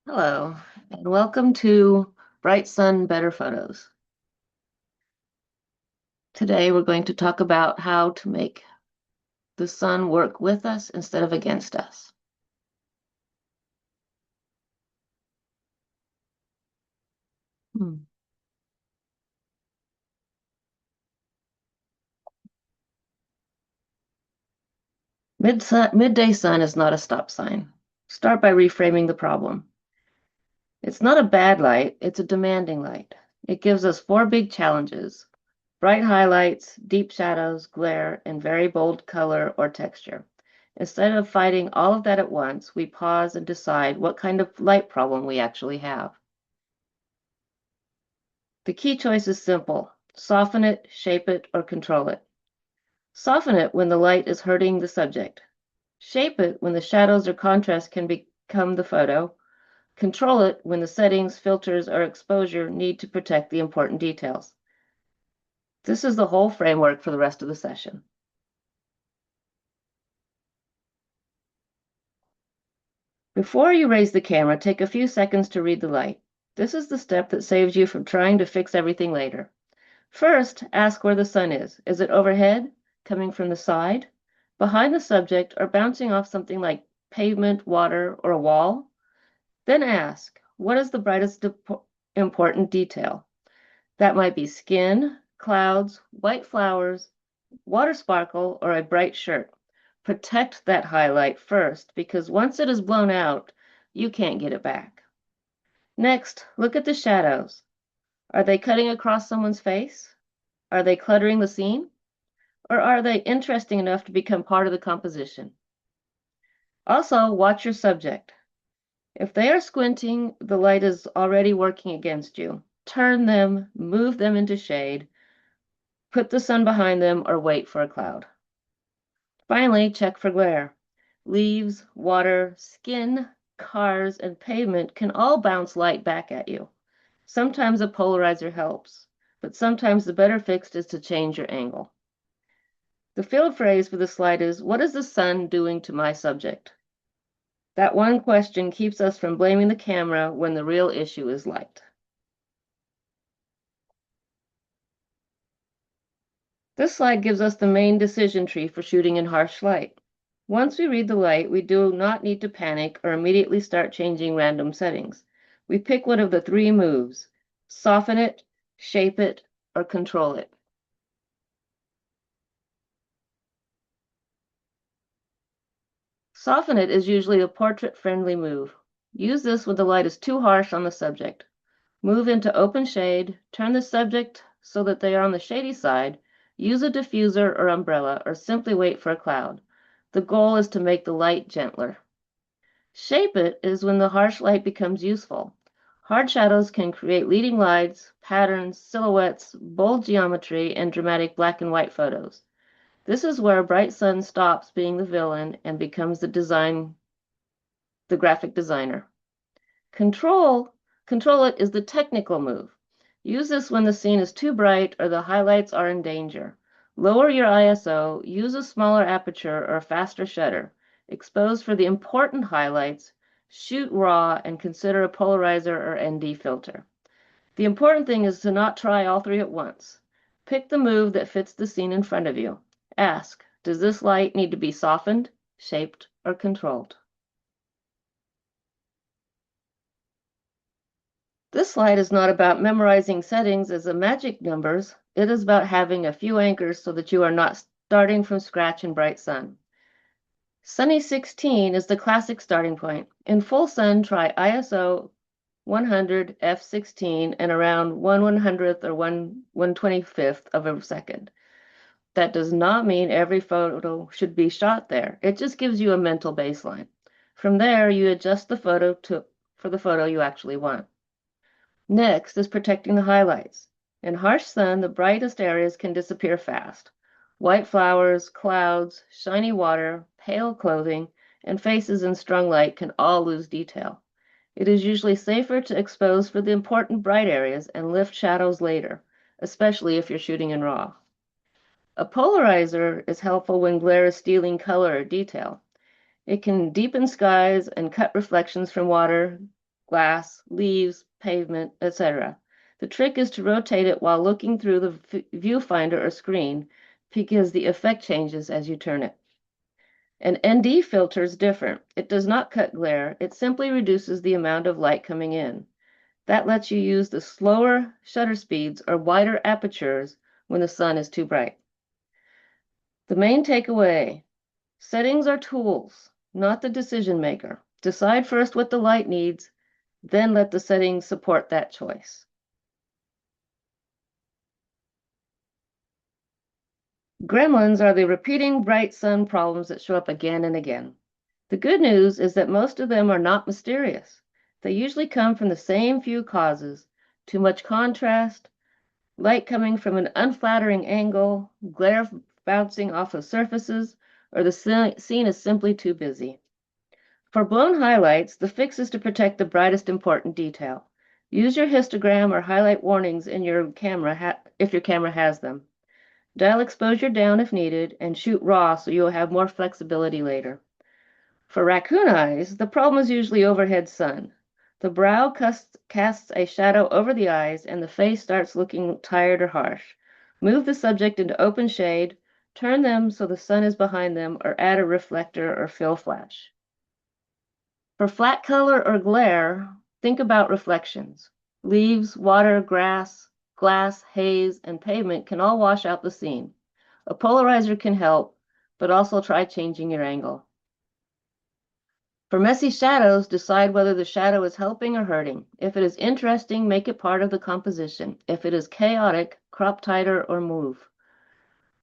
Hello, and welcome to Bright Sun Better Photos. Today we're going to talk about how to make the sun work with us instead of against us. Hmm. Midday sun is not a stop sign. Start by reframing the problem. It's not a bad light, it's a demanding light. It gives us four big challenges: bright highlights, deep shadows, glare, and very bold color or texture. Instead of fighting all of that at once, we pause and decide what kind of light problem we actually have. The key choice is simple: soften it, shape it, or control it. Soften it when the light is hurting the subject. Shape it when the shadows or contrast can become the photo. Control it when the settings, filters, or exposure need to protect the important details. This is the whole framework for the rest of the session. Before you raise the camera, take a few seconds to read the light. This is the step that saves you from trying to fix everything later. First, ask where the sun is. Is it overhead, coming from the side, behind the subject, or bouncing off something like pavement, water, or a wall? Then ask, what is the brightest important detail? That might be skin, clouds, white flowers, water sparkle, or a bright shirt. Protect that highlight first, because once it is blown out, you can't get it back. Next, look at the shadows. Are they cutting across someone's face? Are they cluttering the scene? Or are they interesting enough to become part of the composition? Also, watch your subject. If they are squinting, the light is already working against you. Turn them, move them into shade, put the sun behind them, or wait for a cloud. Finally, check for glare. Leaves, water, skin, cars, and pavement can all bounce light back at you. Sometimes a polarizer helps, but sometimes the better fix is to change your angle. The field phrase for the slide is, what is the sun doing to my subject? That one question keeps us from blaming the camera when the real issue is light. This slide gives us the main decision tree for shooting in harsh light. Once we read the light, we do not need to panic or immediately start changing random settings. We pick one of the three moves: soften it, shape it, or control it. Soften it is usually a portrait-friendly move. Use this when the light is too harsh on the subject. Move into open shade, turn the subject so that they are on the shady side, use a diffuser or umbrella, or simply wait for a cloud. The goal is to make the light gentler. Shape it is when the harsh light becomes useful. Hard shadows can create leading lights, patterns, silhouettes, bold geometry, and dramatic black and white photos. This is where bright sun stops being the villain and becomes the graphic designer. Control it is the technical move. Use this when the scene is too bright or the highlights are in danger. Lower your ISO, use a smaller aperture or a faster shutter. Expose for the important highlights, shoot raw, and consider a polarizer or ND filter. The important thing is to not try all three at once. Pick the move that fits the scene in front of you. Ask, does this light need to be softened, shaped, or controlled? This slide is not about memorizing settings as a magic numbers. It is about having a few anchors so that you are not starting from scratch in bright sun. Sunny 16 is the classic starting point. In full sun, try ISO 100 f16 and around 1/100th or 1/125th of a second. That does not mean every photo should be shot there. It just gives you a mental baseline. From there, you adjust the photo for the photo you actually want. Next is protecting the highlights. In harsh sun, the brightest areas can disappear fast. White flowers, clouds, shiny water, pale clothing, and faces in strong light can all lose detail. It is usually safer to expose for the important bright areas and lift shadows later, especially if you're shooting in RAW. A polarizer is helpful when glare is stealing color or detail. It can deepen skies and cut reflections from water, glass, leaves, pavement, etc. The trick is to rotate it while looking through the viewfinder or screen because the effect changes as you turn it. An ND filter is different. It does not cut glare. It simply reduces the amount of light coming in. That lets you use the slower shutter speeds or wider apertures when the sun is too bright. The main takeaway: settings are tools, not the decision maker. Decide first what the light needs, then let the settings support that choice. Gremlins are the repeating bright sun problems that show up again and again. The good news is that most of them are not mysterious. They usually come from the same few causes: too much contrast, light coming from an unflattering angle, glare bouncing off of surfaces, or the scene is simply too busy. For blown highlights, the fix is to protect the brightest important detail. Use your histogram or highlight warnings in your camera if your camera has them. Dial exposure down if needed, and shoot raw so you'll have more flexibility later. For raccoon eyes, the problem is usually overhead sun. The brow casts a shadow over the eyes, and the face starts looking tired or harsh. Move the subject into open shade, turn them so the sun is behind them, or add a reflector or fill flash. For flat color or glare, think about reflections. Leaves, water, grass, glass, haze, and pavement can all wash out the scene. A polarizer can help, but also try changing your angle. For messy shadows, decide whether the shadow is helping or hurting. If it is interesting, make it part of the composition. If it is chaotic, crop tighter or move.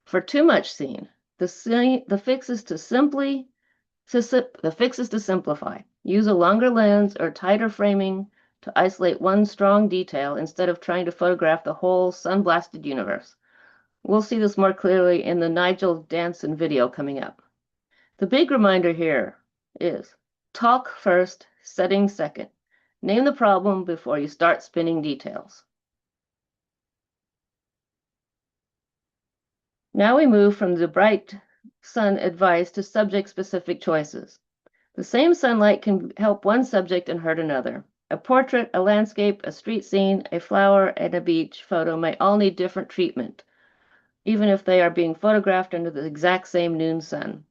For too much scene, the fix is to simplify. Use a longer lens or tighter framing to isolate one strong detail instead of trying to photograph the whole sun-blasted universe. We'll see this more clearly in the Nigel Danson video coming up. The big reminder here is: talk first, setting second. Name the problem before you start spinning details. Now we move from the bright sun advice to subject-specific choices. The same sunlight can help one subject and hurt another. A portrait, a landscape, a street scene, a flower, and a beach photo may all need different treatment, even if they are being photographed under the exact same noon sun.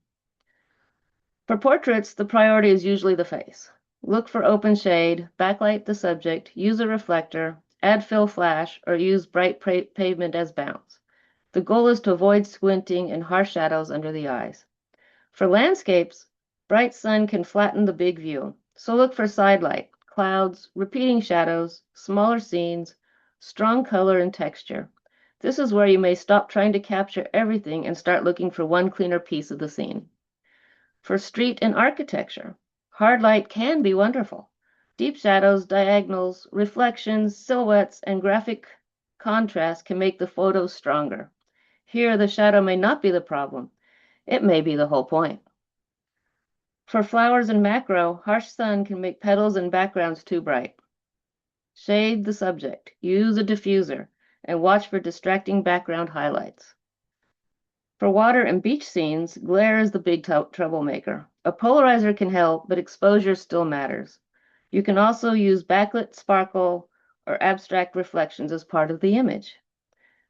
For portraits, the priority is usually the face. Look for open shade, backlight the subject, use a reflector, add fill flash, or use bright pavement as bounce. The goal is to avoid squinting and harsh shadows under the eyes. For landscapes, bright sun can flatten the big view, so look for side light, clouds, repeating shadows, smaller scenes, strong color and texture. This is where you may stop trying to capture everything and start looking for one cleaner piece of the scene. For street and architecture, hard light can be wonderful. Deep shadows, diagonals, reflections, silhouettes, and graphic contrast can make the photos stronger. Here, the shadow may not be the problem. It may be the whole point. For flowers and macro, harsh sun can make petals and backgrounds too bright. Shade the subject, use a diffuser, and watch for distracting background highlights. For water and beach scenes, glare is the big troublemaker. A polarizer can help, but exposure still matters. You can also use backlit sparkle or abstract reflections as part of the image.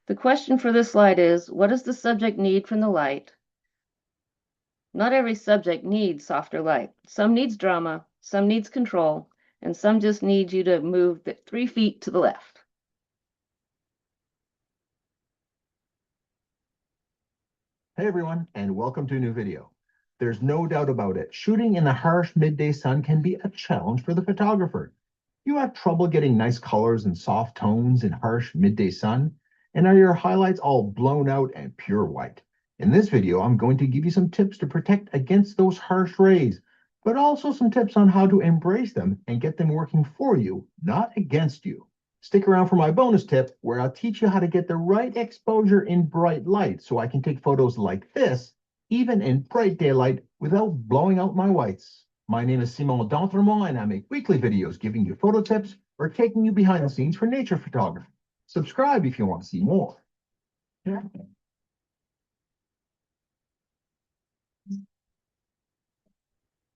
The question for this slide is, what does the subject need from the light? Not every subject needs softer light. Some needs drama, some needs control, and some just need you to move 3 feet to the left. Hey everyone, and welcome to a new video. There's no doubt about it, shooting in the harsh midday sun can be a challenge for the photographer. You have trouble getting nice colors and soft tones in harsh midday sun, and are your highlights all blown out and pure white? In this video, I'm going to give you some tips to protect against those harsh rays, but also some tips on how to embrace them and get them working for you, not against you. Stick around for my bonus tip where I'll teach you how to get the right exposure in bright light so I can take photos like this, even in bright daylight, without blowing out my whites. My name is Simon D'Entremont, and I make weekly videos giving you photo tips or taking you behind the scenes for nature photography. Subscribe if you want to see more.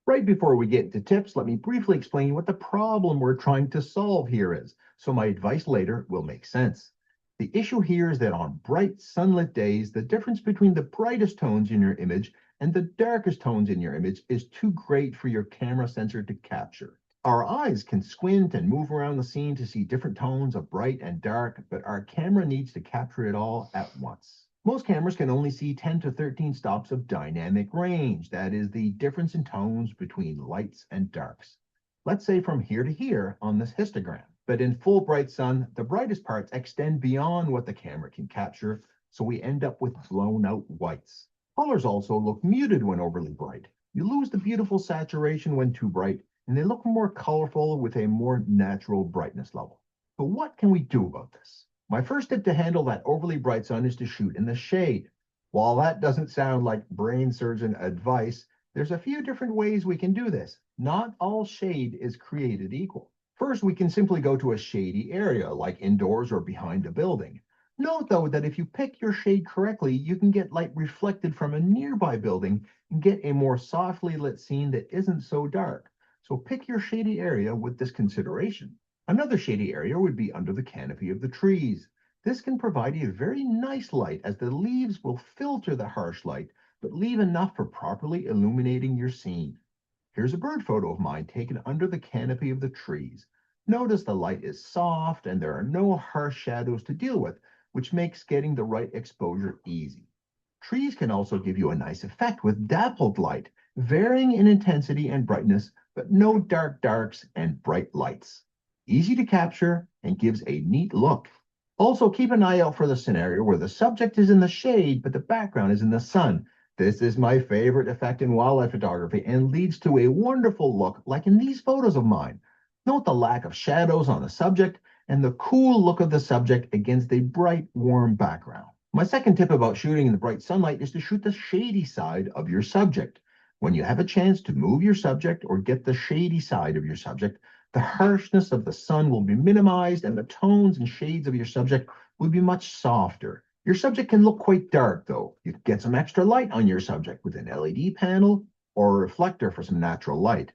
Right before we get into tips, let me briefly explain what the problem we're trying to solve here is, so my advice later will make sense. The issue here is that on bright sunlit days, the difference between the brightest tones in your image and the darkest tones in your image is too great for your camera sensor to capture. Our eyes can squint and move around the scene to see different tones of bright and dark, but our camera needs to capture it all at once. Most cameras can only see 10 to 13 stops of dynamic range. That is the difference in tones between lights and darks. Let's say from here to here on this histogram. But in full bright sun, the brightest parts extend beyond what the camera can capture, so we end up with blown out whites. Colors also look muted when overly bright. You lose the beautiful saturation when too bright, and they look more colorful with a more natural brightness level. But what can we do about this? My first tip to handle that overly bright sun is to shoot in the shade. While that doesn't sound like brain surgeon advice, there's a few different ways we can do this. Not all shade is created equal. First, we can simply go to a shady area, like indoors or behind a building. Note, though, that if you pick your shade correctly, you can get light reflected from a nearby building and get a more softly lit scene that isn't so dark. So pick your shady area with this consideration. Another shady area would be under the canopy of the trees. This can provide a very nice light as the leaves will filter the harsh light, but leave enough for properly illuminating your scene. Here's a bird photo of mine taken under the canopy of the trees. Notice the light is soft and there are no harsh shadows to deal with, which makes getting the right exposure easy. Trees can also give you a nice effect with dappled light, varying in intensity and brightness, but no dark darks and bright lights. Easy to capture and gives a neat look. Also, keep an eye out for the scenario where the subject is in the shade, but the background is in the sun. This is my favorite effect in wildlife photography and leads to a wonderful look like in these photos of mine. Note the lack of shadows on the subject and the cool look of the subject against a bright, warm background. My second tip about shooting in the bright sunlight is to shoot the shady side of your subject. When you have a chance to move your subject or get the shady side of your subject, the harshness of the sun will be minimized and the tones and shades of your subject will be much softer. Your subject can look quite dark, though. You can get some extra light on your subject with an LED panel or a reflector for some natural light.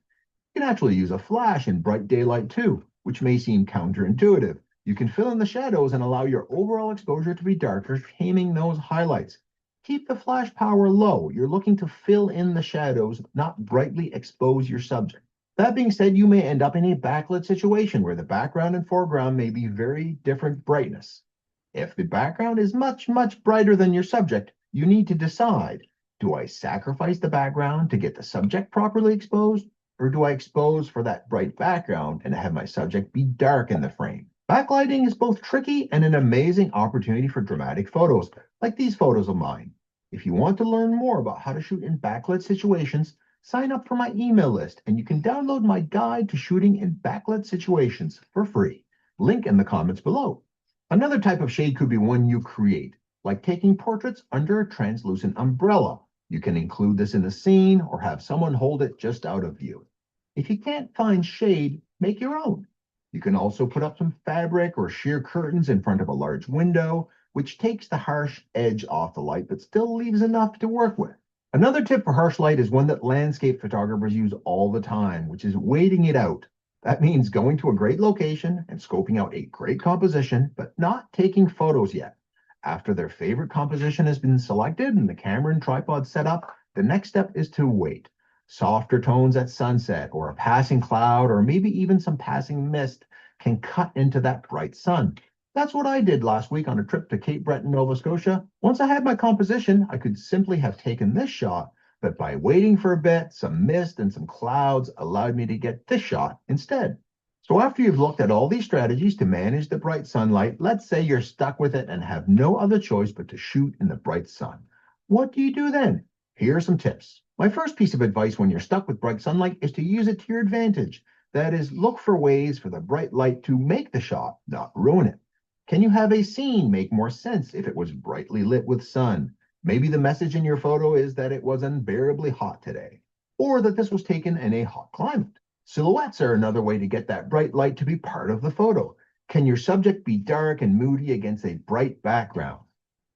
You can actually use a flash in bright daylight too, which may seem counterintuitive. You can fill in the shadows and allow your overall exposure to be darker, taming those highlights. Keep the flash power low. You're looking to fill in the shadows, not brightly expose your subject. That being said, you may end up in a backlit situation where the background and foreground may be very different brightness. If the background is much, much brighter than your subject, you need to decide, do I sacrifice the background to get the subject properly exposed, or do I expose for that bright background and have my subject be dark in the frame? Backlighting is both tricky and an amazing opportunity for dramatic photos, like these photos of mine. If you want to learn more about how to shoot in backlit situations, sign up for my email list and you can download my guide to shooting in backlit situations for free. Link in the comments below. Another type of shade could be one you create, like taking portraits under a translucent umbrella. You can include this in the scene or have someone hold it just out of view. If you can't find shade, make your own. You can also put up some fabric or sheer curtains in front of a large window, which takes the harsh edge off the light but still leaves enough to work with. Another tip for harsh light is one that landscape photographers use all the time, which is waiting it out. That means going to a great location and scoping out a great composition, but not taking photos yet. After their favorite composition has been selected and the camera and tripod set up, the next step is to wait. Softer tones at sunset or a passing cloud or maybe even some passing mist can cut into that bright sun. That's what I did last week on a trip to Cape Breton, Nova Scotia. Once I had my composition, I could simply have taken this shot, but by waiting for a bit, some mist and some clouds allowed me to get this shot instead. So after you've looked at all these strategies to manage the bright sunlight, let's say you're stuck with it and have no other choice but to shoot in the bright sun. What do you do then? Here are some tips. My first piece of advice when you're stuck with bright sunlight is to use it to your advantage. That is, look for ways for the bright light to make the shot, not ruin it. Can you have a scene make more sense if it was brightly lit with sun? Maybe the message in your photo is that it was unbearably hot today, or that this was taken in a hot climate. Silhouettes are another way to get that bright light to be part of the photo. Can your subject be dark and moody against a bright background?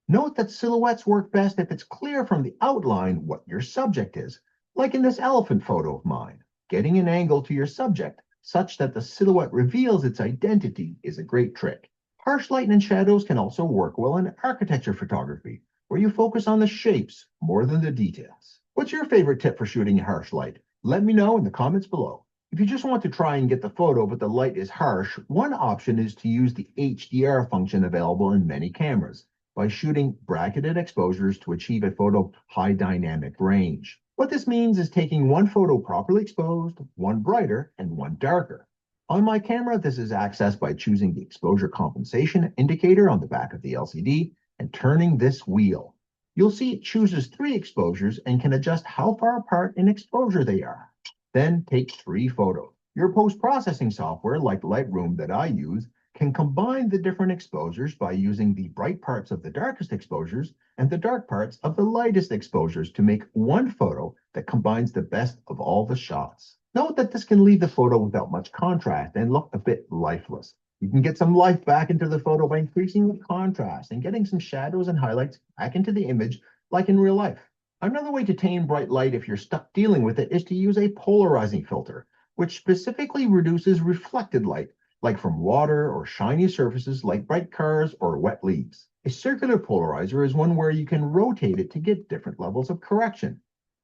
Note that silhouettes work best if it's clear from the outline what your subject is. Like in this elephant photo of mine, getting an angle to your subject such that the silhouette reveals its identity is a great trick. Harsh light and shadows can also work well in architecture photography, where you focus on the shapes more than the details. What's your favorite tip for shooting in harsh light? Let me know in the comments below. If you just want to try and get the photo but the light is harsh, one option is to use the HDR function available in many cameras by shooting bracketed exposures to achieve a photo high dynamic range. What this means is taking one photo properly exposed, one brighter, and one darker. On my camera, this is accessed by choosing the exposure compensation indicator on the back of the LCD and turning this wheel. You'll see it chooses 3 exposures and can adjust how far apart in exposure they are. Then take 3 photos. Your post-processing software, like Lightroom that I use, can combine the different exposures by using the bright parts of the darkest exposures and the dark parts of the lightest exposures to make one photo that combines the best of all the shots. Note that this can leave the photo without much contrast and look a bit lifeless. You can get some life back into the photo by increasing the contrast and getting some shadows and highlights back into the image like in real life. Another way to tame bright light if you're stuck dealing with it is to use a polarizing filter, which specifically reduces reflected light, like from water or shiny surfaces like bright cars or wet leaves. A circular polarizer is one where you can rotate it to get different levels of correction,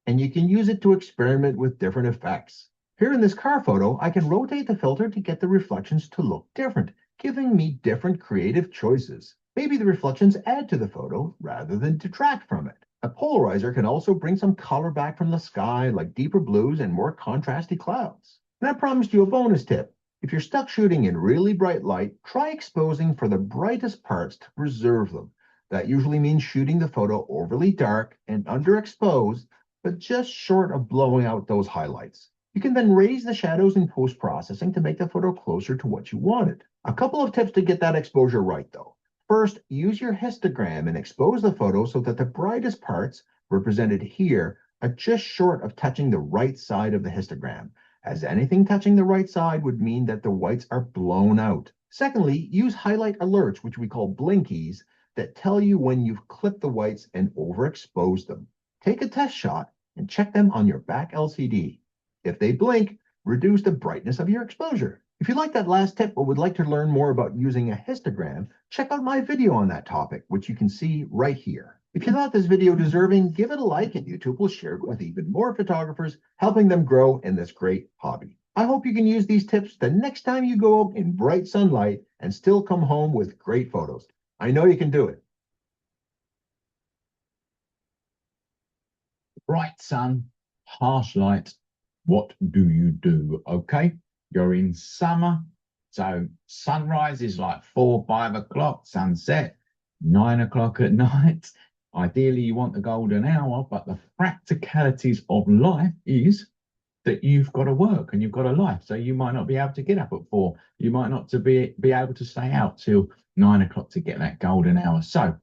and you can use it to experiment with different effects. Here in this car photo, I can rotate the filter to get the reflections to look different, giving me different creative choices. Maybe the reflections add to the photo rather than detract from it. A polarizer can also bring some color back from the sky, like deeper blues and more contrasty clouds. And I promised you a bonus tip. If you're stuck shooting in really bright light, try exposing for the brightest parts to preserve them. That usually means shooting the photo overly dark and underexposed, but just short of blowing out those highlights. You can then raise the shadows in post-processing to make the photo closer to what you wanted. A couple of tips to get that exposure right, though. First, use your histogram and expose the photo so that the brightest parts, represented here, are just short of touching the right side of the histogram, as anything touching the right side would mean that the whites are blown out. Secondly, use highlight alerts, which we call blinkies, that tell you when you've clipped the whites and overexposed them. Take a test shot and check them on your back LCD. If they blink, reduce the brightness of your exposure. If you like that last tip or would like to learn more about using a histogram, check out my video on that topic, which you can see right here. If you thought this video deserving, give it a like and YouTube will share it with even more photographers, helping them grow in this great hobby. I hope you can use these tips the next time you go out in bright sunlight and still come home with great photos. I know you can do it. Bright sun, harsh light, what do you do? Okay, you're in summer, so sunrise is like 4, 5 o'clock, sunset 9 o'clock at night. Ideally, you want the golden hour, but the practicalities of life is that you've got to work and you've got a life. So you might not be able to get up at 4. You might not be able to stay out till 9 o'clock to get that golden hour. So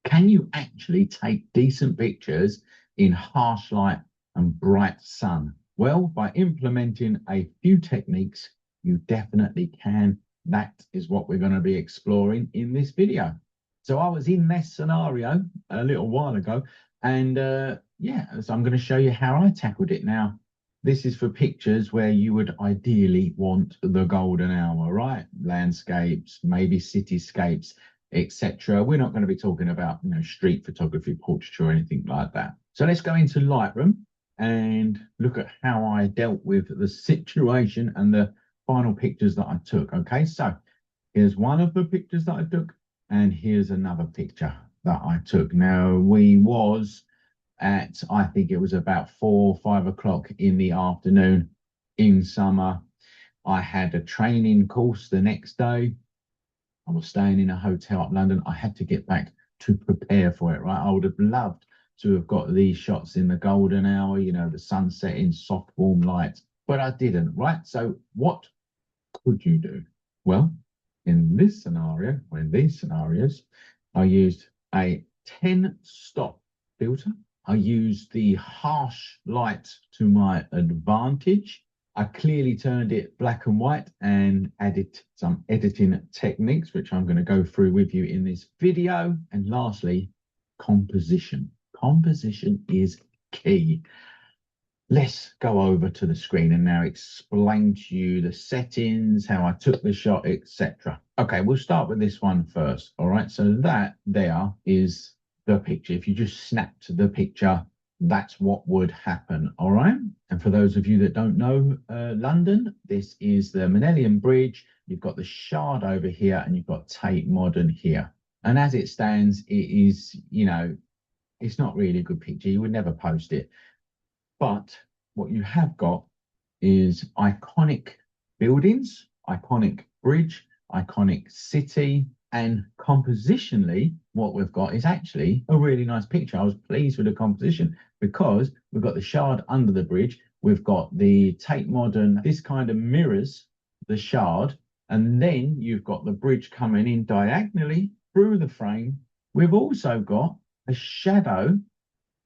can you actually take decent pictures in harsh light and bright sun? Well, by implementing a few techniques, you definitely can. That is what we're going to be exploring in this video. So I was in this scenario a little while ago, and yeah, so I'm going to show you how I tackled it. Now, this is for pictures where you would ideally want the golden hour, right? Landscapes, maybe cityscapes, etc. We're not going to be talking about, street photography, portraiture, or anything like that. So let's go into Lightroom and look at how I dealt with the situation and the final pictures that I took. Okay, so here's one of the pictures that I took, and here's another picture that I took. Now, we was at, I think it was about 4 or 5 o'clock in the afternoon in summer. I had a training course the next day. I was staying in a hotel up London. I had to get back to prepare for it, right? I would have loved to have got these shots in the golden hour, the sunset in soft, warm light, but I didn't, right? So what could you do? Well, in this scenario, or in these scenarios, I used a 10-stop filter. I used the harsh light to my advantage. I clearly turned it black and white and added some editing techniques, which I'm going to go through with you in this video. And lastly, composition. Composition is key. let's go over to the screen and now explain to you the settings, how I took the shot, etc. Okay, we'll start with this one first. All right, so that there is the picture. If you just snapped the picture, that's what would happen. All right, and for those of you that don't know London, this is the Millennium Bridge. You've got the Shard over here and you've got Tate Modern here. And as it stands, it is, you know, it's not really a good picture. You would never post it. But what you have got is iconic buildings, iconic bridge, iconic city, and compositionally, what we've got is actually a really nice picture. I was pleased with the composition because we've got the Shard under the bridge, we've got the Tate Modern, this kind of mirrors the Shard, and then you've got the bridge coming in diagonally through the frame. We've also got a shadow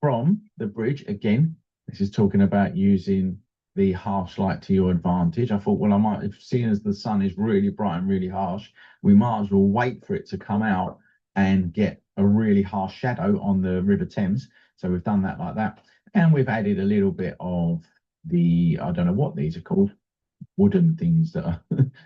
from the bridge. Again, this is talking about using the harsh light to your advantage. I thought, well, I might, if seeing as the sun is really bright and really harsh, we might as well wait for it to come out and get a really harsh shadow on the River Thames. So we've done that like that. And we've added a little bit of the, I don't know what these are called, wooden things that are,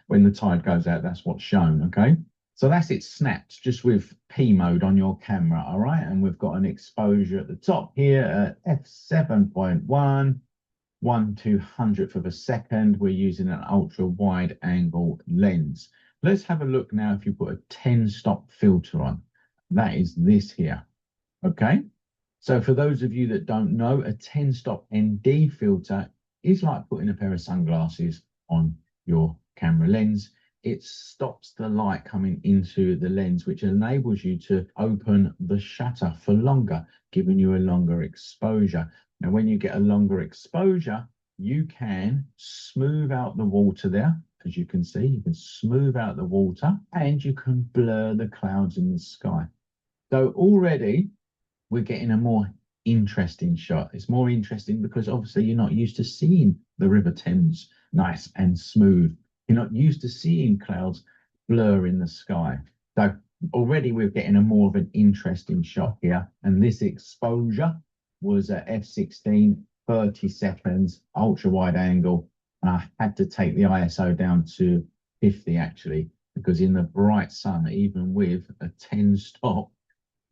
when the tide goes out, that's what's shown, okay? So that's it snapped just with P mode on your camera, all right? And we've got an exposure at the top here at f7.1, 1/200th of a second. We're using an ultra wide angle lens. Let's have a look now if you put a 10-stop filter on. That is this here, okay? So for those of you that don't know, a 10-stop ND filter is like putting a pair of sunglasses on your camera lens. It stops the light coming into the lens, which enables you to open the shutter for longer, giving you a longer exposure. Now, when you get a longer exposure, you can smooth out the water there. As you can see, you can smooth out the water and you can blur the clouds in the sky. So already we're getting a more interesting shot. It's more interesting because obviously you're not used to seeing the River Thames nice and smooth. You're not used to seeing clouds blur in the sky. So already we're getting a more of an interesting shot here. And this exposure was at f16, 30 seconds, ultra wide angle. And I had to take the ISO down to 50 actually, because in the bright sun, even with a 10-stop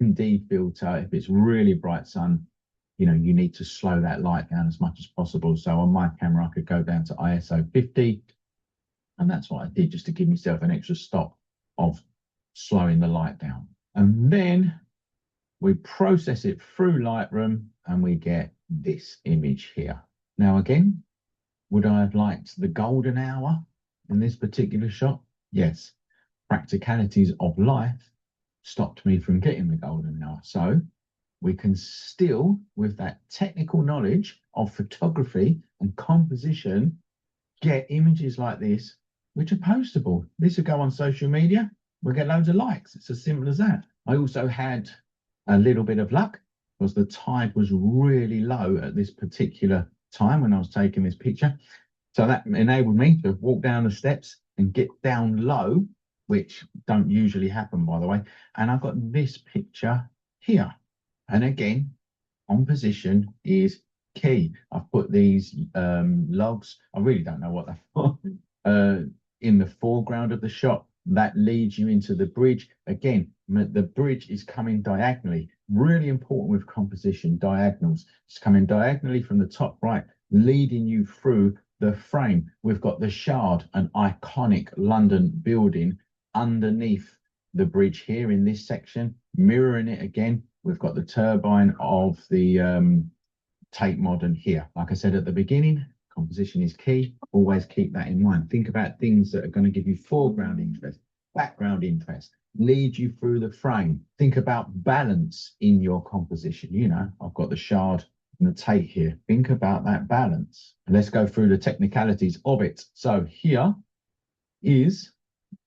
ND filter, if it's really bright sun, you know, you need to slow that light down as much as possible. So on my camera, I could go down to ISO 50. And that's what I did, just to give myself an extra stop of slowing the light down. And then we process it through Lightroom and we get this image here. Now, again, would I have liked the golden hour in this particular shot? Yes. Practicalities of life stopped me from getting the golden hour. So we can still, with that technical knowledge of photography and composition, get images like this, which are postable. This will go on social media. We'll get loads of likes. It's as simple as that. I also had a little bit of luck because the tide was really low at this particular time when I was taking this picture. So that enabled me to walk down the steps and get down low, which don't usually happen, by the way. And I've got this picture here. And again, composition is key. I've put these logs, I really don't know what they're for, in the foreground of the shot. That leads you into the bridge. Again, the bridge is coming diagonally. Really important with composition, diagonals. It's coming diagonally from the top right, leading you through the frame. We've got the Shard, an iconic London building, underneath the bridge here in this section, mirroring it again. We've got the turbine of the Tate Modern here. Like I said at the beginning, composition is key. Always keep that in mind. Think about things that are going to give you foreground interest, background interest, lead you through the frame. Think about balance in your composition. You know, I've got the Shard and the Tate here. Think about that balance. And let's go through the technicalities of it. So here is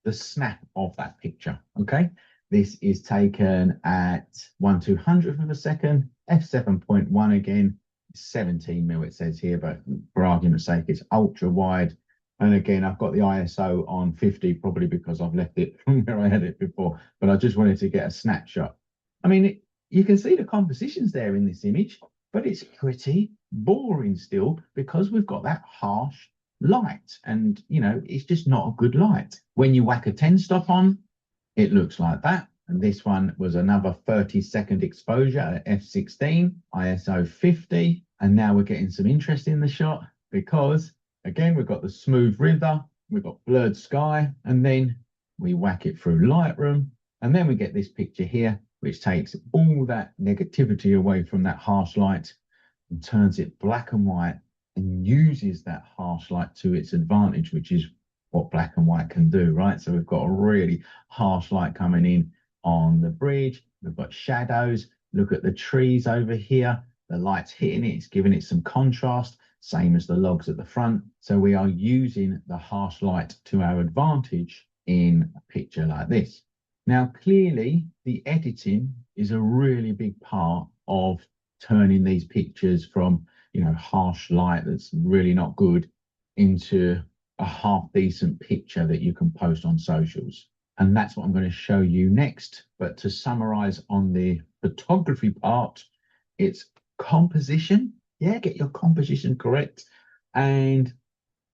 the snap of that picture, okay? This is taken at 1/200th of a second, f7.1 again, 17 mil it says here, but for argument's sake, it's ultra wide. And again, I've got the ISO on 50, probably because I've left it from where I had it before, but I just wanted to get a snapshot. I mean, you can see the compositions there in this image, but it's pretty boring still because we've got that harsh light, and you know, it's just not a good light. When you whack a 10 stop on, it looks like that. And this one was another 30-second exposure at f16, ISO 50. And now we're getting some interest in the shot because, again, we've got the smooth river, we've got blurred sky, and then we whack it through Lightroom. And then we get this picture here, which takes all that negativity away from that harsh light and turns it black and white and uses that harsh light to its advantage, which is what black and white can do, right? So we've got a really harsh light coming in on the bridge. We've got shadows. Look at the trees over here. The light's hitting it. It's giving it some contrast, same as the logs at the front. So we are using the harsh light to our advantage in a picture like this. Now, clearly, the editing is a really big part of turning these pictures from, you know, harsh light that's really not good into a half decent picture that you can post on socials. And that's what I'm going to show you next. But to summarize on the photography part, it's composition. Yeah, get your composition correct. And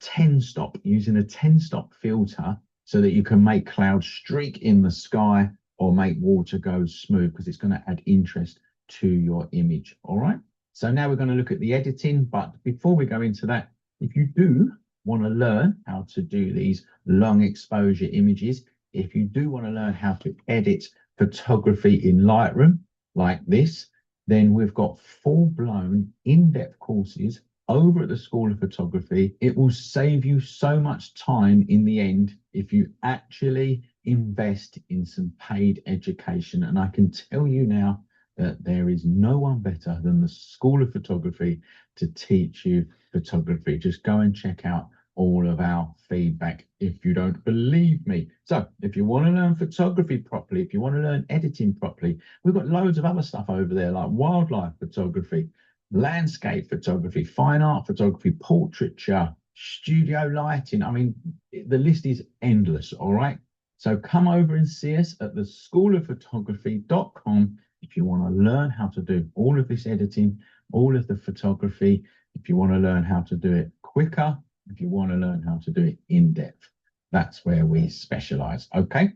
10 stop, using a 10 stop filter so that you can make clouds streak in the sky or make water go smooth, because it's going to add interest to your image. All right. So now we're going to look at the editing. But before we go into that, if you do want to learn how to do these long exposure images, if you do want to learn how to edit photography in Lightroom like this, then we've got full-blown in-depth courses over at the School of Photography. It will save you so much time in the end if you actually invest in some paid education. And I can tell you now that there is no one better than the School of Photography to teach you photography. Just go and check out all of our feedback if you don't believe me. So if you want to learn photography properly, if you want to learn editing properly, we've got loads of other stuff over there like wildlife photography, landscape photography, fine art photography, portraiture, studio lighting. I mean, the list is endless. All right. So come over and see us at the schoolofphotography.com if you want to learn how to do all of this editing, all of the photography, if you want to learn how to do it quicker, if you want to learn how to do it in depth. That's where we specialize. Okay.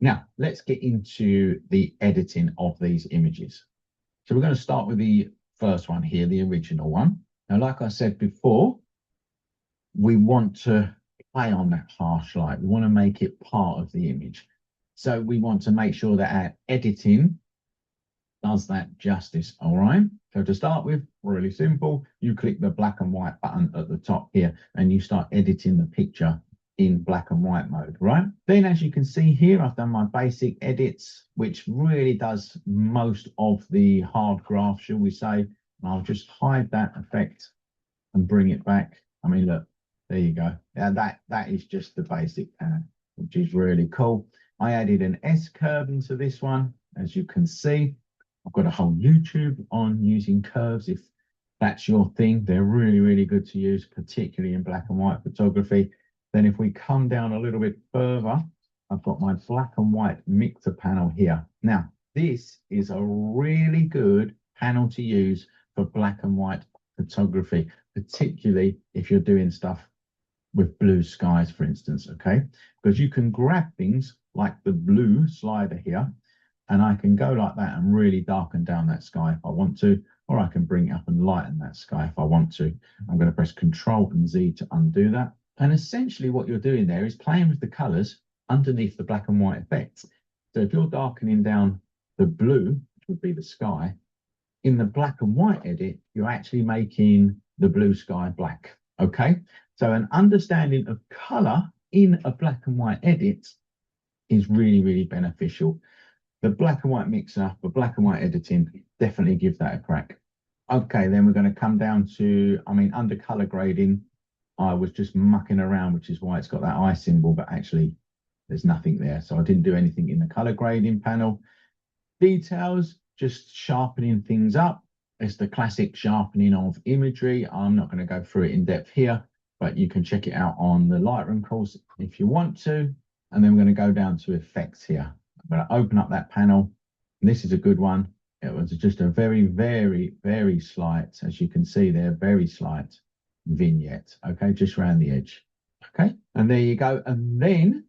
Now let's get into the editing of these images. So we're going to start with the first one here, the original one. Now, like I said before, we want to play on that harsh light. We want to make it part of the image. So we want to make sure that our editing does that justice. All right. So to start with, really simple, you click the black and white button at the top here and you start editing the picture in black and white mode, right? Then as you can see here, I've done my basic edits, which really does most of the hard graft, shall we say. And I'll just hide that effect and bring it back. I mean, look, there you go. Yeah, that is just the basic pan, which is really cool. I added an S curve into this one, as you can see. I've got a whole YouTube on using curves. If that's your thing, they're really, really good to use, particularly in black and white photography. Then if we come down a little bit further, I've got my black and white mixer panel here. Now, this is a really good panel to use for black and white photography, particularly if you're doing stuff with blue skies, for instance, okay? Because you can grab things like the blue slider here, and I can go like that and really darken down that sky if I want to, or I can bring it up and lighten that sky if I want to. I'm going to press Control and Z to undo that. And essentially what you're doing there is playing with the colors underneath the black and white effects. So if you're darkening down the blue, which would be the sky, in the black and white edit, you're actually making the blue sky black, okay? So an understanding of color in a black and white edit is really, really beneficial. The black and white mixer for black and white editing, definitely give that a crack. Okay, then we're going to come down to, I mean, under color grading, I was just mucking around, which is why it's got that eye symbol, but actually there's nothing there. So I didn't do anything in the color grading panel. Details, just sharpening things up. It's the classic sharpening of imagery. I'm not going to go through it in depth here, but you can check it out on the Lightroom course if you want to. And then we're going to go down to effects here. I'm going to open up that panel. This is a good one. It was just a very, very, very slight, as you can see there, very slight vignette. Okay, just around the edge. Okay, and there you go. And then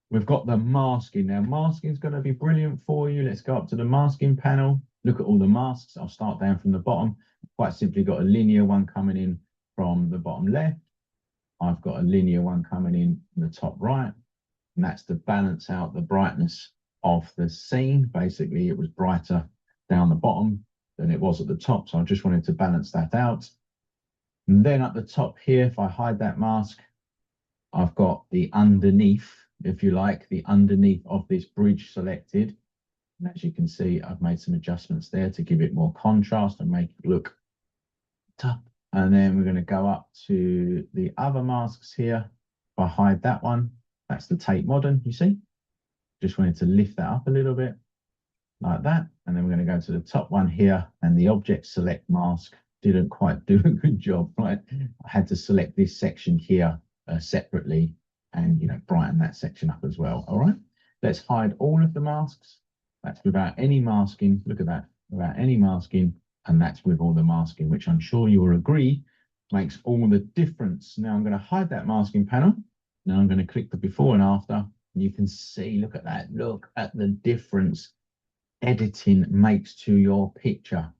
we've got the masking. Now, masking is going to be brilliant for you. Let's go up to the masking panel. Look at all the masks. I'll start down from the bottom. Quite simply got a linear one coming in from the bottom left. I've got a linear one coming in from the top right. And that's to balance out the brightness of the scene. Basically, it was brighter down the bottom than it was at the top. So I just wanted to balance that out. And then at the top here, if I hide that mask, I've got the underneath, if you like, the underneath of this bridge selected. And as you can see, I've made some adjustments there to give it more contrast and make it look tough. And then we're going to go up to the other masks here. If I hide that one, that's the Tate Modern, you see. Just wanted to lift that up a little bit like that. And then we're going to go to the top one here, and the object select mask didn't quite do a good job, right? I had to select this section here separately and, you know, brighten that section up as well. All right, let's hide all of the masks. That's without any masking. Look at that, without any masking. And that's with all the masking, which I'm sure you will agree makes all the difference. Now I'm going to hide that masking panel. Now I'm going to click the before and after. You can see, look at that, look at the difference editing makes to your picture.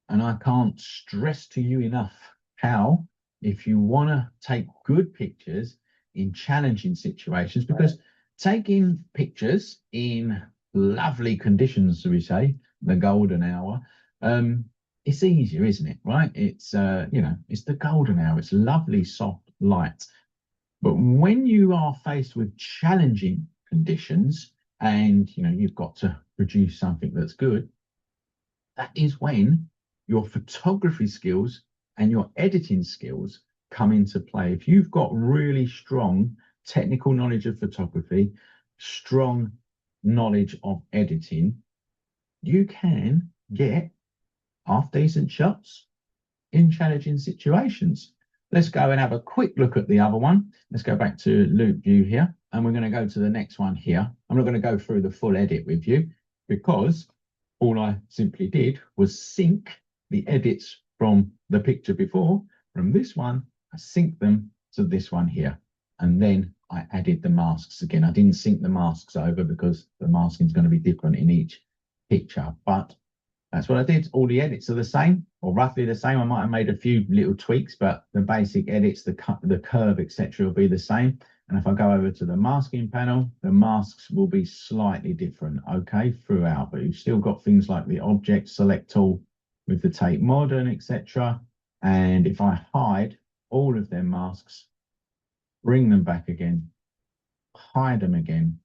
And I can't stress to you enough how, if you want to take good pictures in challenging situations, because taking pictures in lovely conditions, so we say, the golden hour, it's easier, isn't it? Right? It's you know, it's the golden hour. It's lovely, soft light. But when you are faced with challenging conditions and, you know, you've got to produce something that's good, that is when your photography skills and your editing skills come into play. If you've got really strong technical knowledge of photography, strong knowledge of editing, you can get half decent shots in challenging situations. Let's go and have a quick look at the other one. Let's go back to loop view here, and we're going to go to the next one here. I'm not going to go through the full edit with you because all I simply did was sync the edits from the picture before. From this one, I synced them to this one here, and then I added the masks again. I didn't sync the masks over because the masking is going to be different in each picture, but that's what I did. All the edits are the same, or roughly the same. I might have made a few little tweaks, but the basic edits, the curve, etc., will be the same. And if I go over to the masking panel, the masks will be slightly different, okay, throughout. But you've still got things like the object select tool with the Tate Modern, etc. And if I hide all of their masks, bring them back again, hide them again,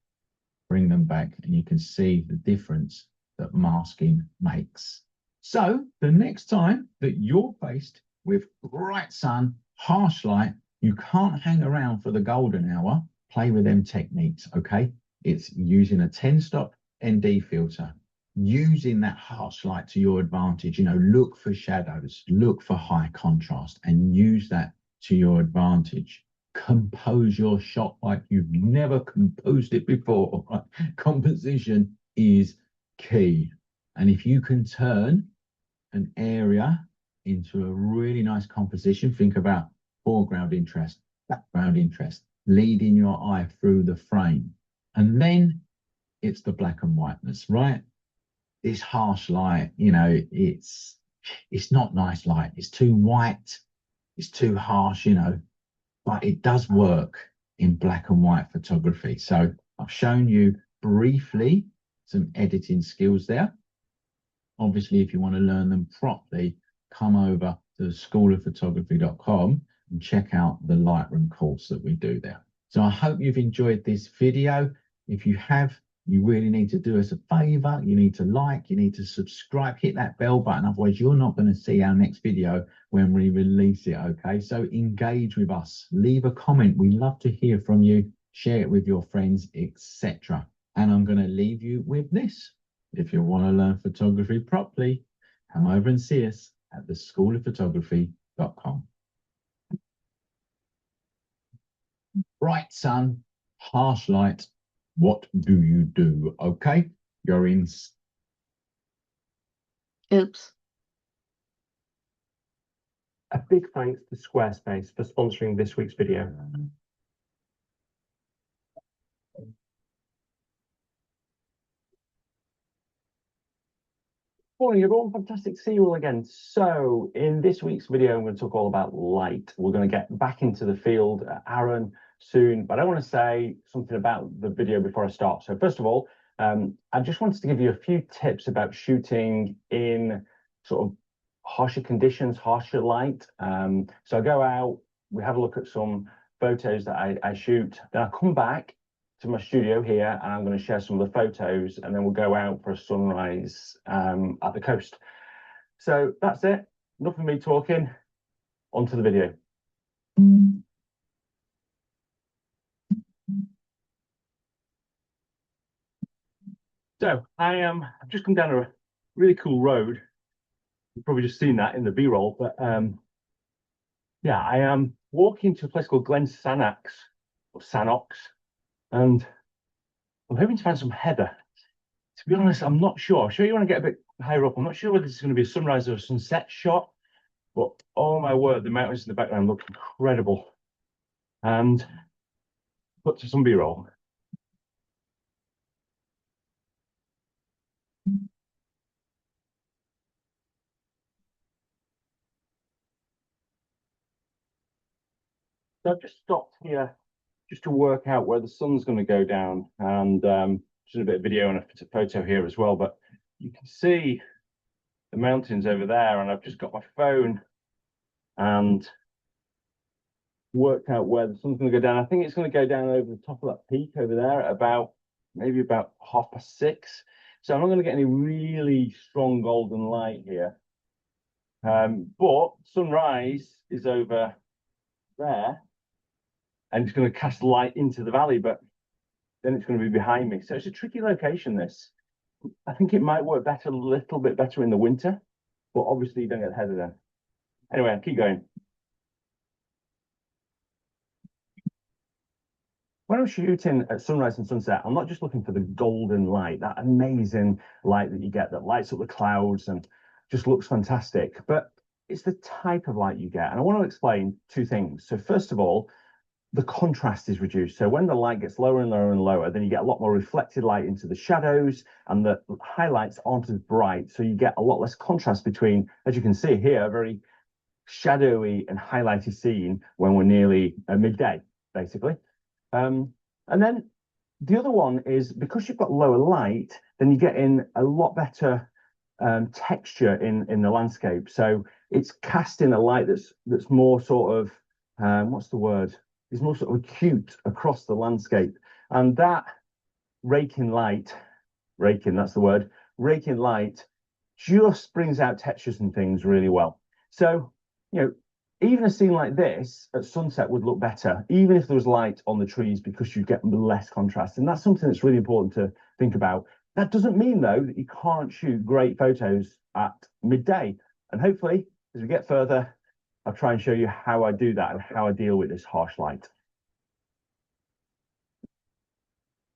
bring them back, and you can see the difference that masking makes. So the next time that you're faced with bright sun, harsh light, you can't hang around for the golden hour. Play with them techniques, okay? It's using a 10-stop ND filter, using that harsh light to your advantage. You know, look for shadows, look for high contrast, and use that to your advantage. Compose your shot like you've never composed it before. Right? Composition is key. And if you can turn an area into a really nice composition, think about foreground interest, background interest, leading your eye through the frame. And then it's the black and whiteness, right? This harsh light, you know, it's not nice light. It's too white. It's too harsh, you know, but it does work in black and white photography. So I've shown you briefly some editing skills there. Obviously, if you want to learn them properly, come over to schoolofphotography.com and check out the Lightroom course that we do there. So I hope you've enjoyed this video. If you have, you really need to do us a favor. You need to like, you need to subscribe, hit that bell button. Otherwise, you're not going to see our next video when we release it, okay? So engage with us. Leave a comment. We love to hear from you. Share it with your friends, etc. And I'm going to leave you with this. If you want to learn photography properly, come over and see us at theschoolofphotography.com. Bright sun, harsh light, what do you do? Okay, you're in Oops. A big thanks to Squarespace for sponsoring this week's video. Morning everyone, fantastic to see you all again. So in this week's video, I'm going to talk all about light. We're going to get back into the field at Arran soon, but I want to say something about the video before I start. So first of all, I just wanted to give you a few tips about shooting in sort of harsher conditions, harsher light. So I go out, we have a look at some photos that I shoot, then I come back to my studio here and I'm going to share some of the photos, and then we'll go out for a sunrise at the coast. So that's it. Enough of me talking. On to the video. So I've just come down a really cool road. You've probably just seen that in the B-roll, but yeah, I am walking to a place called Glen Sannox, or Sannox, and I'm hoping to find some heather. To be honest, I'm not sure. I'll show you when I get a bit higher up. I'm not sure whether this is going to be a sunrise or a sunset shot, but oh my word, the mountains in the background look incredible. And put to some B-roll. So I've just stopped here just to work out where the sun's going to go down, and just a bit of video and a photo here as well. But you can see the mountains over there, and I've just got my phone and worked out where the sun's going to go down. I think it's going to go down over the top of that peak over there at about maybe about 6:30. So I'm not going to get any really strong golden light here. But sunrise is over there, and it's going to cast light into the valley, but then it's going to be behind me. So it's a tricky location, this. I think it might work better, a little bit better in the winter, but obviously you don't get the heather then. Anyway, I'll keep going. When I'm shooting at sunrise and sunset, I'm not just looking for the golden light, that amazing light that you get that lights up the clouds and just looks fantastic, but it's the type of light you get. And I want to explain two things. So first of all, the contrast is reduced. So when the light gets lower and lower and lower, then you get a lot more reflected light into the shadows, and the highlights aren't as bright. So you get a lot less contrast between, as you can see here, a very shadowy and highlighted scene when we're nearly midday, basically. And then the other one is, because you've got lower light, then you get in a lot better texture in the landscape. So it's casting a light that's more sort of, what's the word? It's more sort of acute across the landscape. And that raking light, that's the word, raking light just brings out textures and things really well. So, you know, even a scene like this at sunset would look better, even if there was light on the trees, because you get less contrast. And that's something that's really important to think about. That doesn't mean, though, that you can't shoot great photos at midday. And hopefully, as we get further, I'll try and show you how I do that and how I deal with this harsh light.